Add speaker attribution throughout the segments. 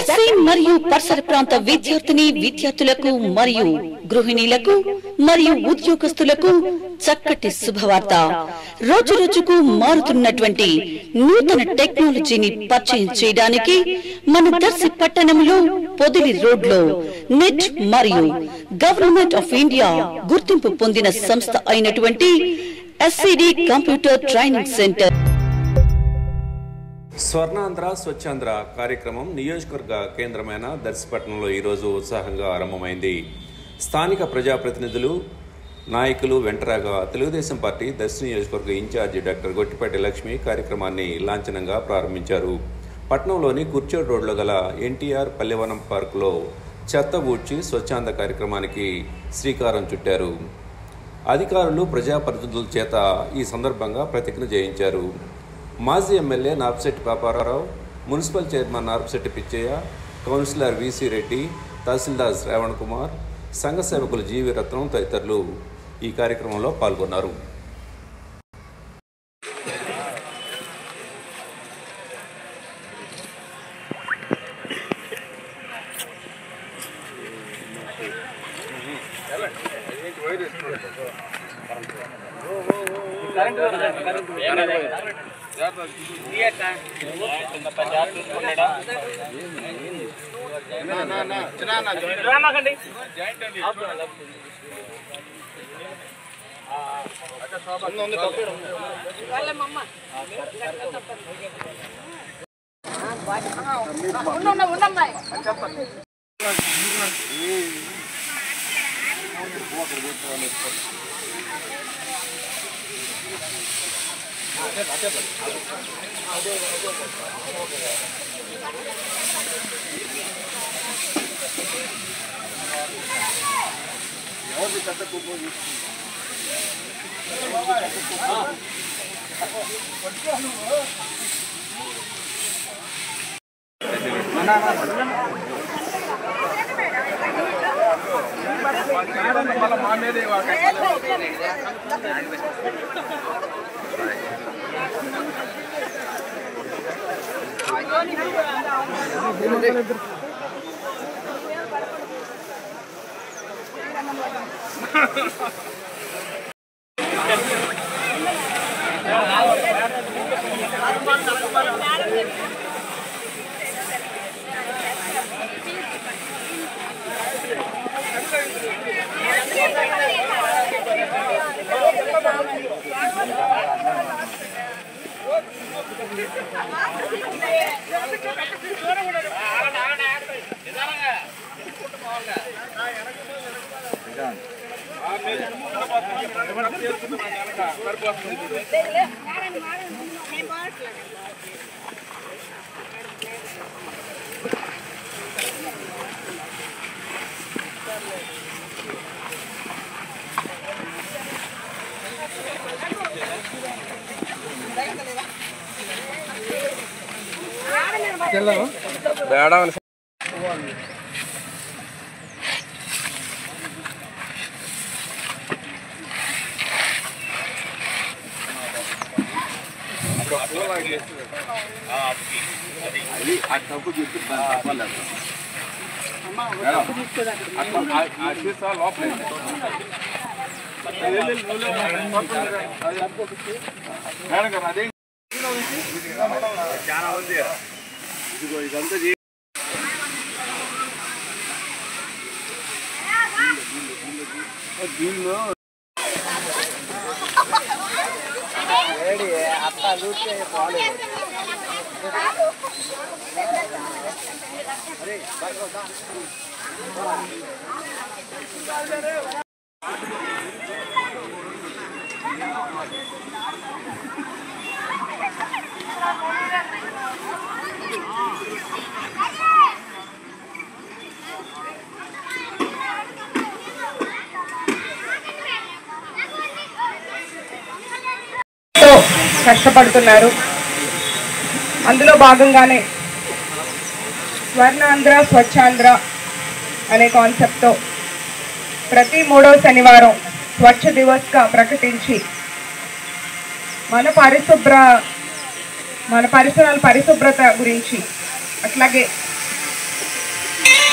Speaker 1: దర్శి మరియు పరిసర ప్రాంత విద్యార్థులకు మరియు గృహిణీలకు మరియు ఉద్యోగస్తులకు చక్కటి శుభవార్త. రోజు రోజుకు మారుతున్నటువంటి నూతన టెక్నాలజీని పరిచయం చేయడానికి మన దర్శి పట్టణంలో పొదిలి రోడ్లో నెట్ మరియు గవర్నమెంట్ ఆఫ్ ఇండియా గుర్తింపు పొందిన సంస్థ అయినటువంటి SCD computer training centre.
Speaker 2: Swarnandhra Swachhandhra కార్యక్రమం నియోజకవర్గ కేంద్రమైన దర్శిపట్నంలో ఈరోజు ఉత్సాహంగా ఆరంభమైంది. స్థానిక ప్రజాప్రతినిధులు, నాయకులు వెంటరాగా తెలుగుదేశం పార్టీ దర్శి నియోజకవర్గ ఇన్ఛార్జి డాక్టర్ గొట్టిపాటి లక్ష్మి కార్యక్రమాన్ని లాంఛనంగా ప్రారంభించారు. పట్నంలోని కుర్చోడ్ రోడ్లో గల ఎన్టీఆర్ పల్లెవనం పార్కులో చెత్త ఊడ్చి స్వచ్ఛాంధ్ర కార్యక్రమానికి శ్రీకారం చుట్టారు. అధికారులు, ప్రజాప్రతినిధుల చేత ఈ సందర్భంగా ప్రతిజ్ఞ చేయించారు. మాజీ MLA Narpasetti Paparao, municipal chairman Narpasetti Pichaiah, councillor VC Reddy, tahsildar Sravan Kumar, సంఘ సేవకులు జీవి రత్నం తదితరులు ఈ కార్యక్రమంలో పాల్గొన్నారు.
Speaker 3: కష్టపడుతున్నారు. అందులో భాగంగానే స్వర్ణాంధ్ర స్వచ్ఛాంధ్ర అనే కాన్సెప్ట్తో ప్రతి 3వ శనివారం స్వచ్ఛ దివస్గా ప్రకటించి మన పరిసరాల పరిశుభ్రత గురించి, అట్లాగే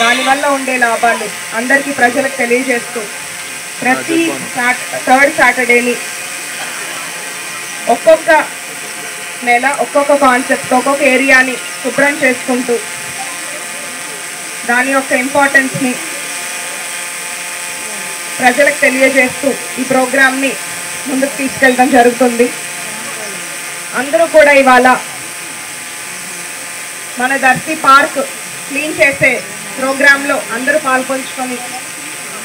Speaker 3: దానివల్ల ఉండే లాభాలు అందరికీ ప్రజలకు తెలియజేస్తూ ప్రతి థర్డ్ సాటర్డేని ఒక్కొక్క నెల ఒక్కొక్క కాన్సెప్ట్ ఒక్కొక్క ఏరియాని శుభ్రం చేసుకుంటూ దాని యొక్క ఇంపార్టెన్స్ని ప్రజలకు తెలియజేస్తూ ఈ ప్రోగ్రామ్ని ముందుకు తీసుకెళ్ళడం జరుగుతుంది. అందరూ కూడా ఇవాళ మన దర్శి పార్క్ క్లీన్ చేసే ప్రోగ్రాంలో అందరూ పాల్పంచుకొని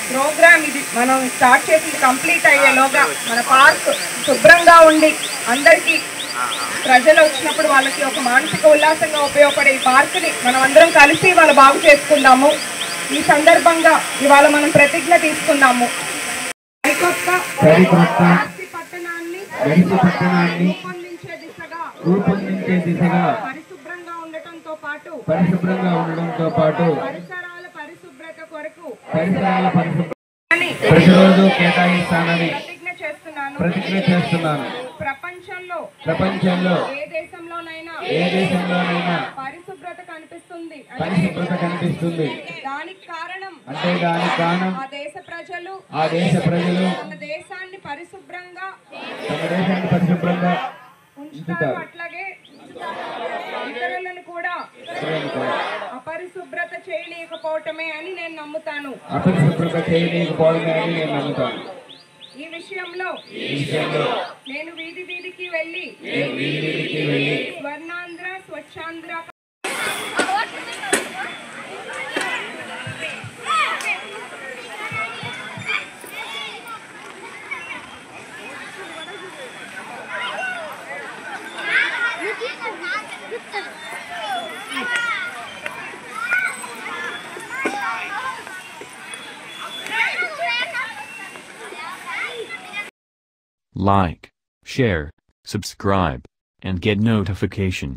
Speaker 3: ప్రోగ్రామ్ ఇది మనం స్టార్ట్ చేసి కంప్లీట్ అయ్యేలోగా మన పార్క్ శుభ్రంగా ఉండి అందరికీ ప్రజలు వచ్చినప్పుడు వాళ్ళకి ఒక మానసిక ఉల్లాసంగా ఉపయోగపడే ఈ పార్క్ని మనం అందరం కలిసి ఇవాళ బాగు చేసుకుందాము. ఈ సందర్భంగా ఇవాళ మనం ప్రతిజ్ఞ తీసుకున్నాము. పట్టణాన్ని
Speaker 4: రూపొందించే దిశగా
Speaker 3: పరిశుభ్రంగా ఉండటంతో పాటు పరిసరాల పరిశుభ్రత కొరకు
Speaker 4: ప్రతిరోజు కేటాయిస్తానని
Speaker 3: ప్రతిజ్ఞ చేస్తున్నాను. ప్రపంచంలో ఏ దేశంలోనైనా పరిశుభ్రత కనిపిస్తుంది. దానికి కారణం ఆ దేశ ప్రజలు తమ దేశాన్ని పరిశుభ్రంగా ఉంచుతారు. అట్లాగే ఇతరులను కూడా అపరిశుభ్రత చేయలేకపోవటమే అని నేను నమ్ముతాను. ఈ విషయంలో నేను వీధి వీధికి వెళ్ళి Swarnandhra Swachhandhra
Speaker 5: Like, share, subscribe, and get notification.